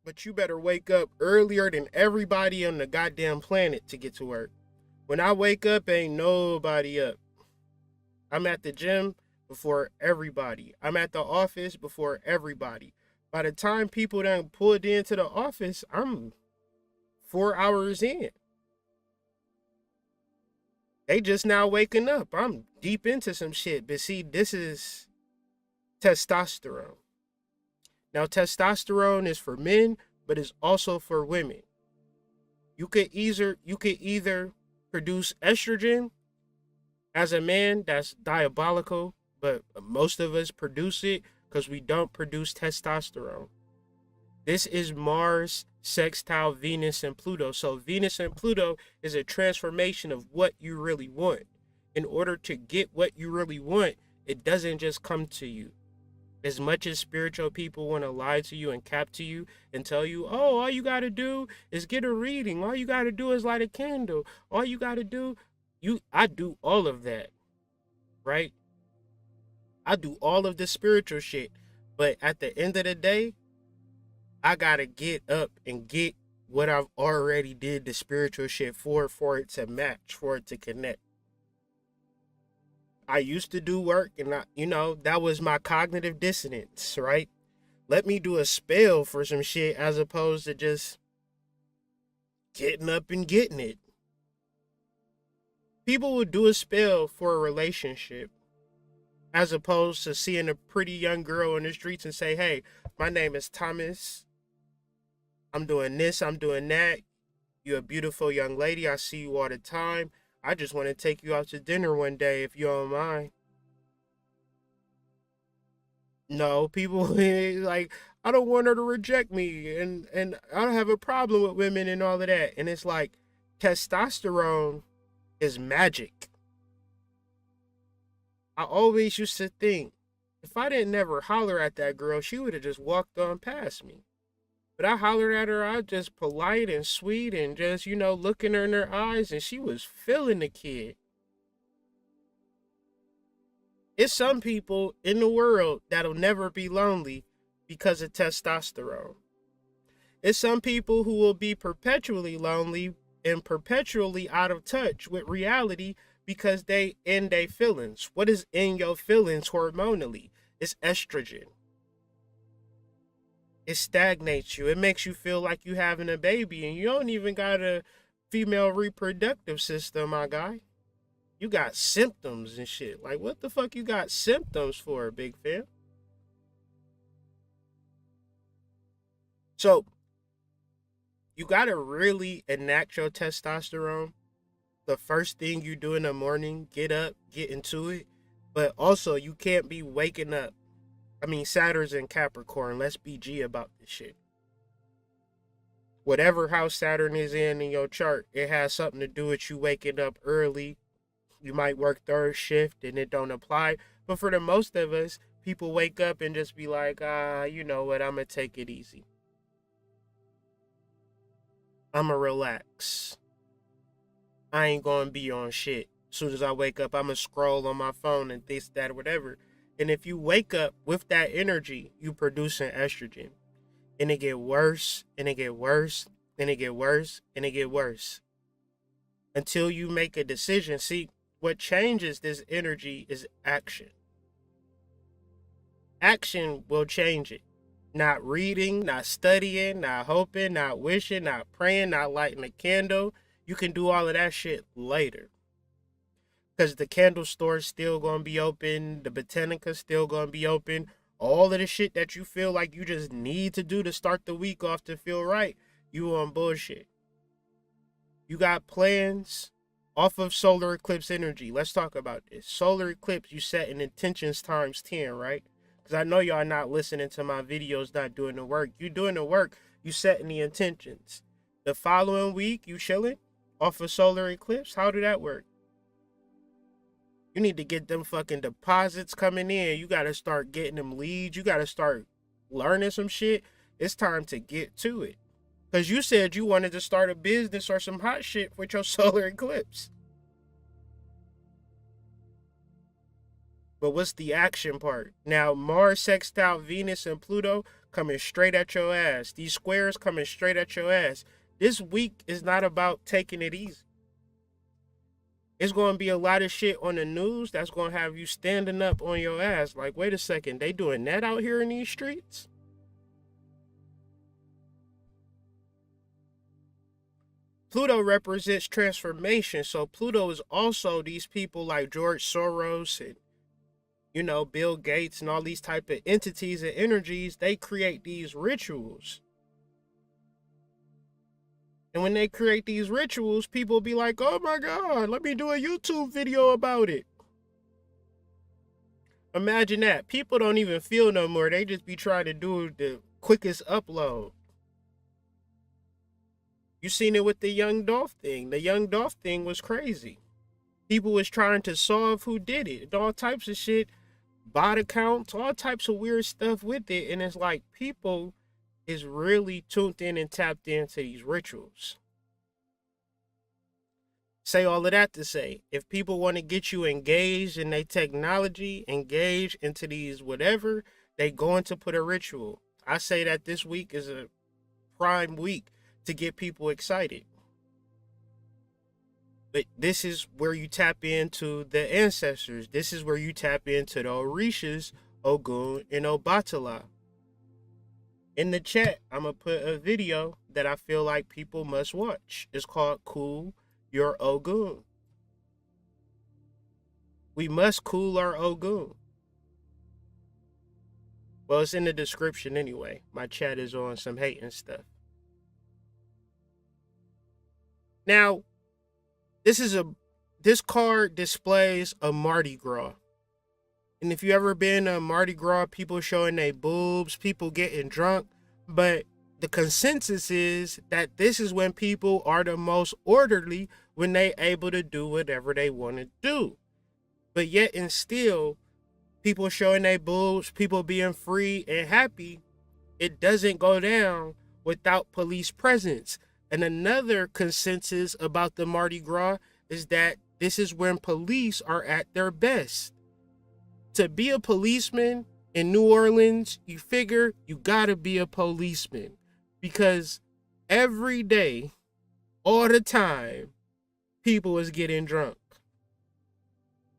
But you better wake up earlier than everybody on the goddamn planet to get to work. When I wake up, ain't nobody up. I'm at the gym before everybody. I'm at the office before everybody. By the time people done pulled into the office, I'm 4 hours in. They just now waking up. I'm deep into some shit. But see, this is testosterone. Now, testosterone is for men, but it's also for women. You could either produce estrogen as a man. That's diabolical, but most of us produce it because we don't produce testosterone. This is Mars, sextile Venus, and Pluto. So Venus and Pluto is a transformation of what you really want. In order to get what you really want, it doesn't just come to you. As much as spiritual people want to lie to you and cap to you and tell you, oh, all you got to do is get a reading. All you got to do is light a candle. All you got to do, I do all of that, right? I do all of the spiritual shit. But at the end of the day, I got to get up and get what I've already did the spiritual shit for it to match, for it to connect. I used to do work and that was my cognitive dissonance, right? Let me do a spell for some shit as opposed to just getting up and getting it. People would do a spell for a relationship as opposed to seeing a pretty young girl in the streets and say, hey, my name is Thomas. I'm doing this, I'm doing that. You're a beautiful young lady. I see you all the time. I just want to take you out to dinner one day if you don't mind. No, people like, I don't want her to reject me and I don't have a problem with women and all of that. And it's like testosterone is magic. I always used to think if I didn't never holler at that girl, she would have just walked on past me. But I hollered at her, I was just polite and sweet and just, looking her in her eyes, and she was feeling the kid. It's some people in the world that'll never be lonely because of testosterone. It's some people who will be perpetually lonely and perpetually out of touch with reality because they in their feelings. What is in your feelings hormonally? It's estrogen. It stagnates you. It makes you feel like you having a baby and you don't even got a female reproductive system, my guy. You got symptoms and shit. Like, what the fuck you got symptoms for, big fam? So, you gotta really enact your testosterone. The first thing you do in the morning, get up, get into it. But also, you can't be waking up. I mean, Saturn's in Capricorn. Let's be G about this shit. Whatever house Saturn is in your chart, it has something to do with you waking up early. You might work third shift and it don't apply. But for the most of us, people wake up and just be like, you know what, I'm going to take it easy. I'm going to relax. I ain't going to be on shit. As soon as I wake up, I'm going to scroll on my phone and this, that, whatever. And if you wake up with that energy, you producing estrogen. And it get worse, and it get worse, and it get worse, and it get worse. Until you make a decision. See, what changes this energy is action. Action will change it. Not reading, not studying, not hoping, not wishing, not praying, not lighting a candle. You can do all of that shit later. Because the candle store is still going to be open. The Botanica still going to be open. All of the shit that you feel like you just need to do to start the week off to feel right, you on bullshit. You got plans off of solar eclipse energy. Let's talk about this. Solar eclipse, you set in intentions times 10, right? Because I know y'all not listening to my videos, not doing the work. You doing the work, you setting the intentions. The following week, you chilling off of solar eclipse. How did that work? You need to get them fucking deposits coming in. You got to start getting them leads. You got to start learning some shit. It's time to get to it. Because you said you wanted to start a business or some hot shit with your solar eclipse. But what's the action part? Now, Mars, Sextile, Venus, and Pluto coming straight at your ass. These squares coming straight at your ass. This week is not about taking it easy. It's going to be a lot of shit on the news that's going to have you standing up on your ass. Like, wait a second, they doing that out here in these streets? Pluto represents transformation. So Pluto is also these people like George Soros and, you know, Bill Gates and all these type of entities and energies. They create these rituals. And when they create these rituals, people be like, oh my God, let me do a YouTube video about it. Imagine that. People don't even feel no more. They just be trying to do the quickest upload. You seen it with the Young Dolph thing. The Young Dolph thing was crazy. People was trying to solve who did it. All types of shit. Bot accounts, all types of weird stuff with it. And it's like people is really tuned in and tapped into these rituals. Say all of that to say, if people want to get you engaged in their technology, engaged into these whatever, they going to put a ritual. I say that this week is a prime week to get people excited. But this is where you tap into the ancestors. This is where you tap into the Orishas, Ogun, and Obatala. In the chat, I'm going to put a video that I feel like people must watch. It's called Cool Your Ogun. We must cool our Ogun. Well, it's in the description anyway. My chat is on some hating stuff. Now, this card displays a Mardi Gras. And if you ever been to Mardi Gras, people showing their boobs, people getting drunk. But the consensus is that this is when people are the most orderly, when they able to do whatever they want to do. But yet and still, people showing their boobs, people being free and happy, it doesn't go down without police presence. And another consensus about the Mardi Gras is that this is when police are at their best. To be a policeman in New Orleans, you figure you gotta be a policeman, because every day, all the time, people is getting drunk.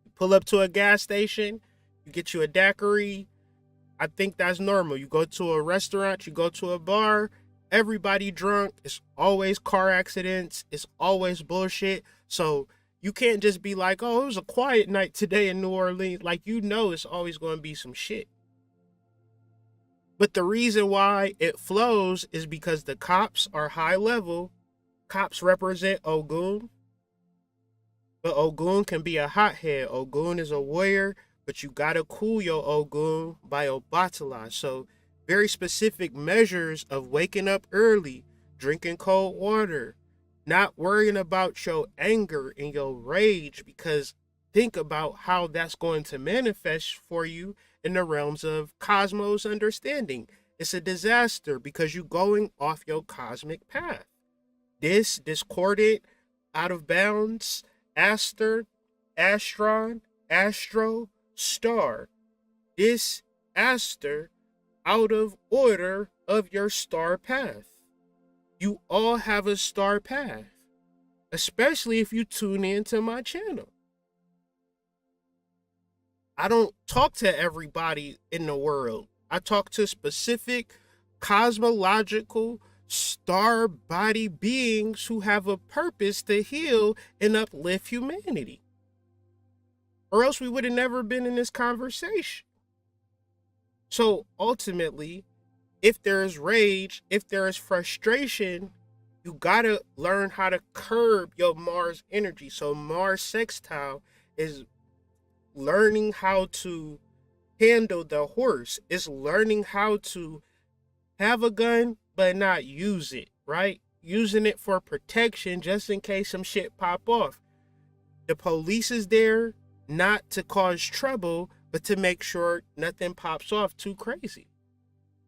You pull up to a gas station, you get you a daiquiri. I think that's normal. You go to a restaurant, you go to a bar, everybody drunk. It's always car accidents. It's always bullshit. So you can't just be like, oh, it was a quiet night today in New Orleans. Like, you know, it's always going to be some shit. But the reason why it flows is because the cops are high level. Cops represent Ogun. But Ogun can be a hothead. Ogun is a warrior, but you got to cool your Ogun by Obatala. So very specific measures of waking up early, drinking cold water, not worrying about your anger and your rage, because think about how that's going to manifest for you in the realms of cosmos understanding. It's a disaster because you're going off your cosmic path. This discordant, out of bounds, aster, astron, astro, star. This aster out of order of your star path. You all have a star path, especially if you tune into my channel. I don't talk to everybody in the world. I talk to specific cosmological star body beings who have a purpose to heal and uplift humanity. Or else we would have never been in this conversation. So ultimately, if there is rage, if there is frustration, you gotta learn how to curb your Mars energy. So Mars sextile is learning how to handle the horse. It's learning how to have a gun, but not use it, right? Using it for protection just in case some shit pop off. The police is there not to cause trouble, but to make sure nothing pops off too crazy.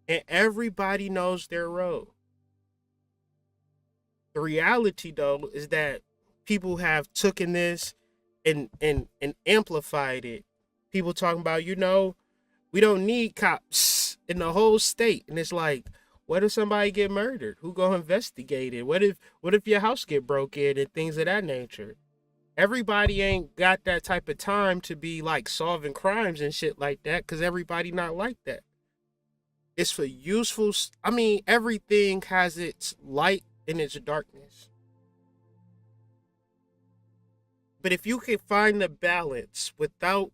And everybody knows their role. The reality, though, is that people have taken this and amplified it. People talking about, you know, we don't need cops. in the whole state. And it's like, what if somebody get murdered? Who gonna investigate it? What if your house get broke in and things of that nature? Everybody ain't got that type of time to be like solving crimes and shit like that, because everybody not like that. It's for useful. I mean, everything has its light and its darkness. But if you can find the balance without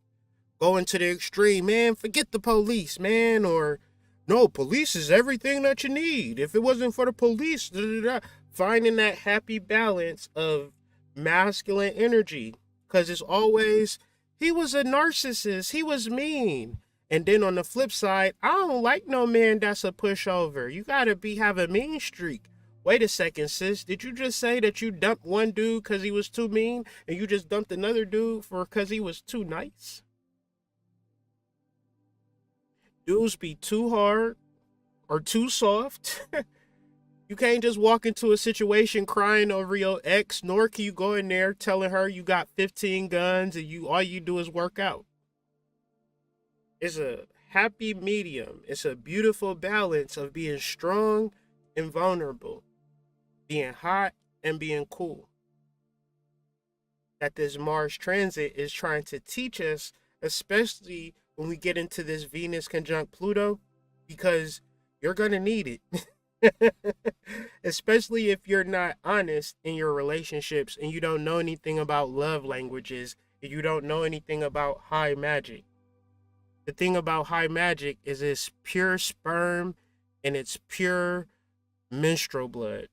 going to the extreme, man, forget the police, man, or no, police is everything that you need. If it wasn't for the police, da, da, da. Finding that happy balance of masculine energy, because it's always, he was a narcissist, he was mean. And then on the flip side, I don't like no man that's a pushover. You gotta have a mean streak. Wait a second, sis. Did you just say that you dumped one dude because he was too mean, and you just dumped another dude because he was too nice? Dudes be too hard or too soft. You can't just walk into a situation crying over your ex, nor can you go in there telling her you got 15 guns and all you do is work out. It's a happy medium. It's a beautiful balance of being strong and vulnerable, being hot and being cool. That this Mars transit is trying to teach us, especially when we get into this Venus conjunct Pluto, because you're going to need it. Especially if you're not honest in your relationships and you don't know anything about love languages and you don't know anything about high magic. The thing about high magic is it's pure sperm and it's pure menstrual blood.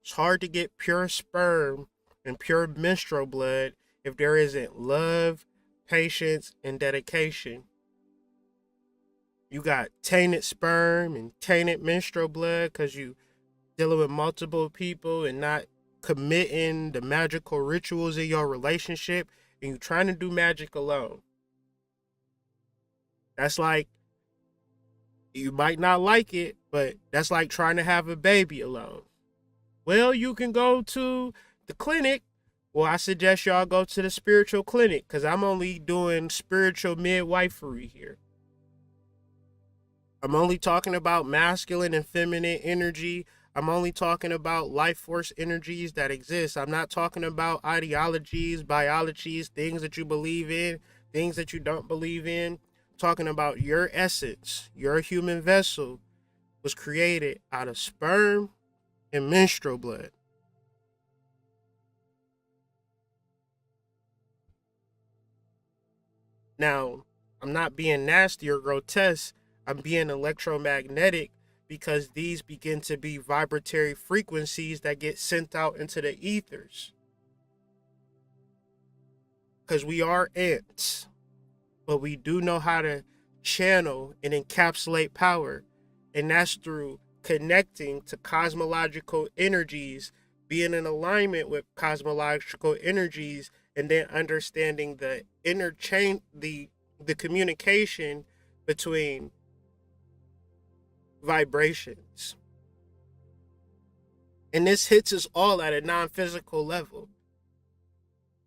It's hard to get pure sperm and pure menstrual blood if there isn't love, patience, and dedication. You got tainted sperm and tainted menstrual blood because you dealing with multiple people and not committing the magical rituals in your relationship, and you trying to do magic alone. That's like, you might not like it, but that's like trying to have a baby alone. Well, you can go to the clinic. Well, I suggest y'all go to the spiritual clinic because I'm only doing spiritual midwifery here. I'm only talking about masculine and feminine energy. I'm only talking about life force energies that exist. I'm not talking about ideologies, biologies, things that you believe in, things that you don't believe in. I'm talking about your essence. Your human vessel was created out of sperm and menstrual blood. Now, I'm not being nasty or grotesque. I'm being electromagnetic because these begin to be vibratory frequencies that get sent out into the ethers. Because we are ants, but we do know how to channel and encapsulate power. And that's through connecting to cosmological energies, being in alignment with cosmological energies, and then understanding the interchange, the communication between vibrations. And this hits us all at a non-physical level.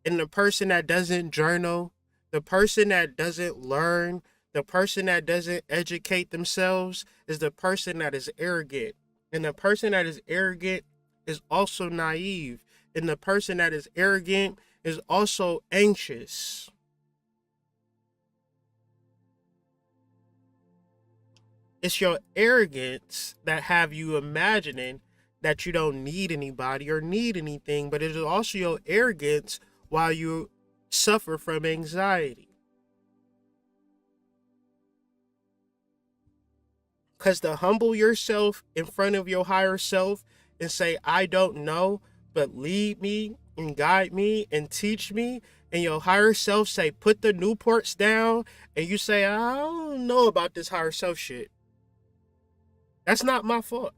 And the person that doesn't journal, the person that doesn't learn, the person that doesn't educate themselves is the person that is arrogant. And the person that is arrogant is also naive. And the person that is arrogant is also anxious. It's your arrogance that have you imagining that you don't need anybody or need anything, but it is also your arrogance while you suffer from anxiety. Because to humble yourself in front of your higher self and say, I don't know, but lead me and guide me and teach me, and your higher self say, put the Newports down, and you say, I don't know about this higher self shit. That's not my fault.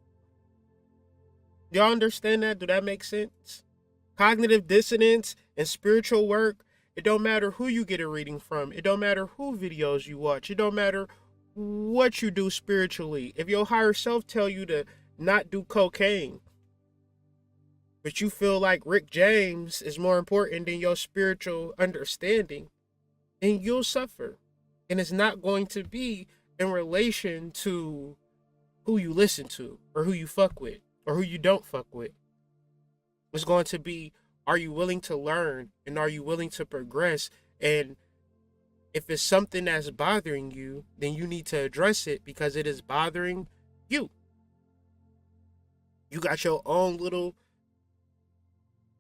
Y'all understand that? Do that make sense? Cognitive dissonance and spiritual work, it don't matter who you get a reading from. It don't matter who videos you watch. It don't matter what you do spiritually. If your higher self tell you to not do cocaine, but you feel like Rick James is more important than your spiritual understanding, and you'll suffer. And it's not going to be in relation to who you listen to or who you fuck with or who you don't fuck with. It's going to be, are you willing to learn and are you willing to progress? And if it's something that's bothering you, then you need to address it because it is bothering you. You got your own little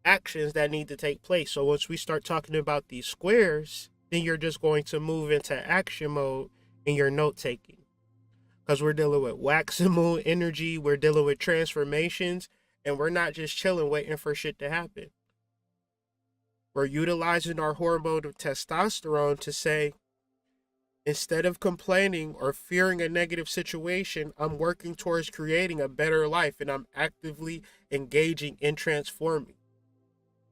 actions that need to take place. So once we start talking about these squares, then you're just going to move into action mode in your note taking. Because we're dealing with waxing moon energy, we're dealing with transformations, and we're not just chilling waiting for shit to happen. We're utilizing our hormone of testosterone to say, instead of complaining or fearing a negative situation, I'm working towards creating a better life and I'm actively engaging in transforming.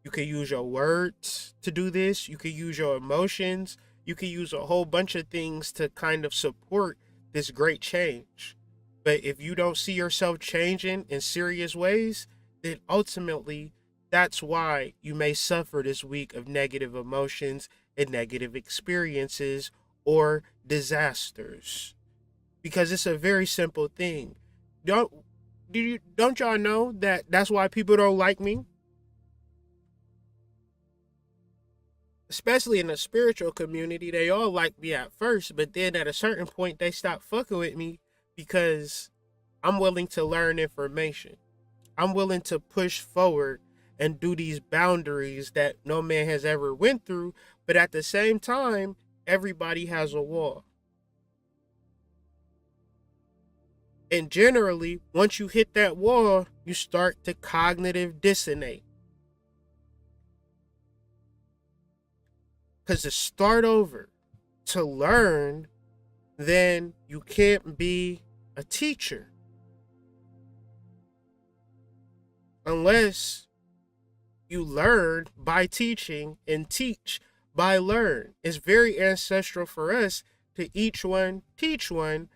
You can use your words to do this. You can use your emotions. You can use a whole bunch of things to kind of support this great change. But if you don't see yourself changing in serious ways, then ultimately that's why you may suffer this week of negative emotions and negative experiences or disasters. Because it's a very simple thing. Don't y'all know that that's why people don't like me? Especially in the spiritual community, they all like me at first, but then at a certain point they stop fucking with me because I'm willing to learn information. I'm willing to push forward and do these boundaries that no man has ever went through, but at the same time, everybody has a wall. And generally, once you hit that wall, you start to cognitive dissonate. Because to start over, to learn, then you can't be a teacher. Unless you learn by teaching and teach by learn. It's very ancestral for us to each one teach one,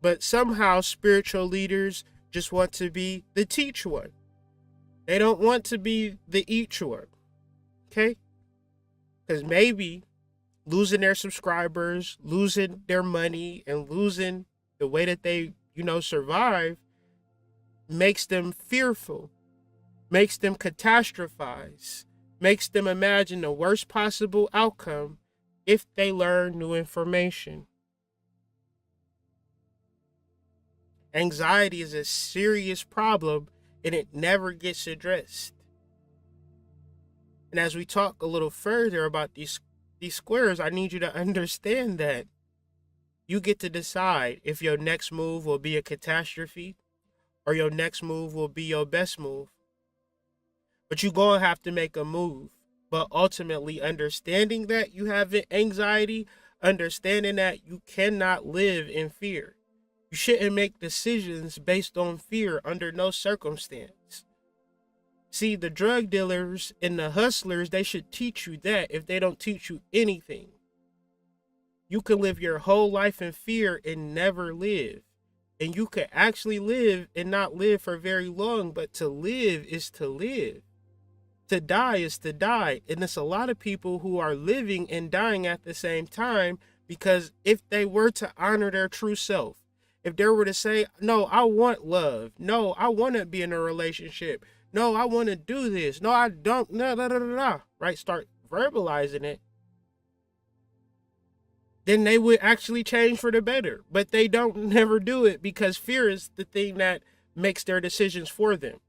but somehow spiritual leaders just want to be the teach one. They don't want to be the each one. Okay? Because maybe losing their subscribers, losing their money, and losing the way that they, survive makes them fearful, makes them catastrophize, makes them imagine the worst possible outcome if they learn new information. Anxiety is a serious problem and it never gets addressed. And as we talk a little further about these squares, I need you to understand that you get to decide if your next move will be a catastrophe or your next move will be your best move. But you're going to have to make a move. But ultimately, understanding that you have anxiety, understanding that you cannot live in fear. You shouldn't make decisions based on fear under no circumstance. See, the drug dealers and the hustlers, they should teach you that if they don't teach you anything. You can live your whole life in fear and never live. And you could actually live and not live for very long, but to live is to live. To die is to die. And there's a lot of people who are living and dying at the same time because if they were to honor their true self, if they were to say, no, I want love. No, I want to be in a relationship. No, I want to do this. No, I don't. No, no, no, no, no. Right? Start verbalizing it. Then they would actually change for the better. But they don't never do it because fear is the thing that makes their decisions for them.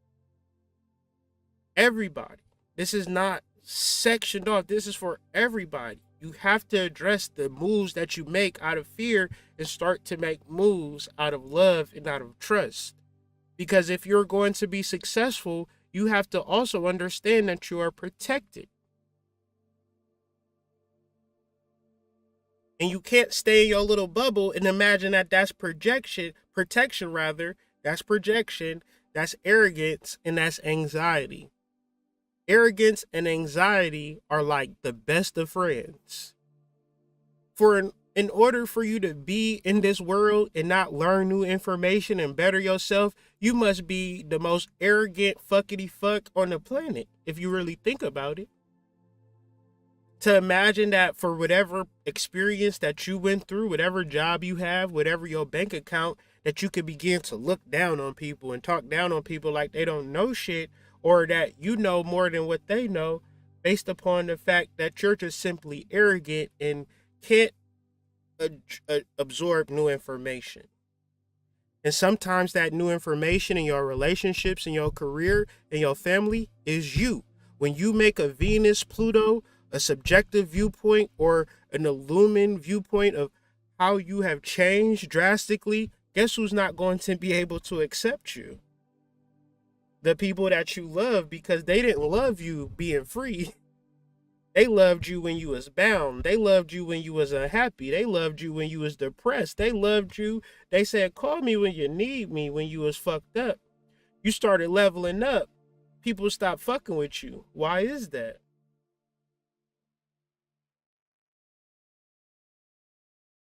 Everybody. This is not sectioned off. This is for everybody. You have to address the moves that you make out of fear and start to make moves out of love and out of trust. Because if you're going to be successful, you have to also understand that you are protected. And you can't stay in your little bubble and imagine that that's protection, that's projection, that's arrogance, and that's anxiety. Arrogance and anxiety are like the best of friends. In order for you to be in this world and not learn new information and better yourself, you must be the most arrogant fuckity fuck on the planet, if you really think about it. To imagine that for whatever experience that you went through, whatever job you have, whatever your bank account, that you could begin to look down on people and talk down on people like they don't know shit, or that you know more than what they know, based upon the fact that you're just simply arrogant and can't absorb new information. And sometimes that new information in your relationships, in your career, in your family is you. When you make a Venus, Pluto, a subjective viewpoint or an illumined viewpoint of how you have changed drastically, guess who's not going to be able to accept you? The people that you love, because they didn't love you being free. They loved you when you was bound. They loved you when you was unhappy. They loved you when you was depressed. They loved you. They said, call me when you need me, when you was fucked up. You started leveling up. People stopped fucking with you. Why is that?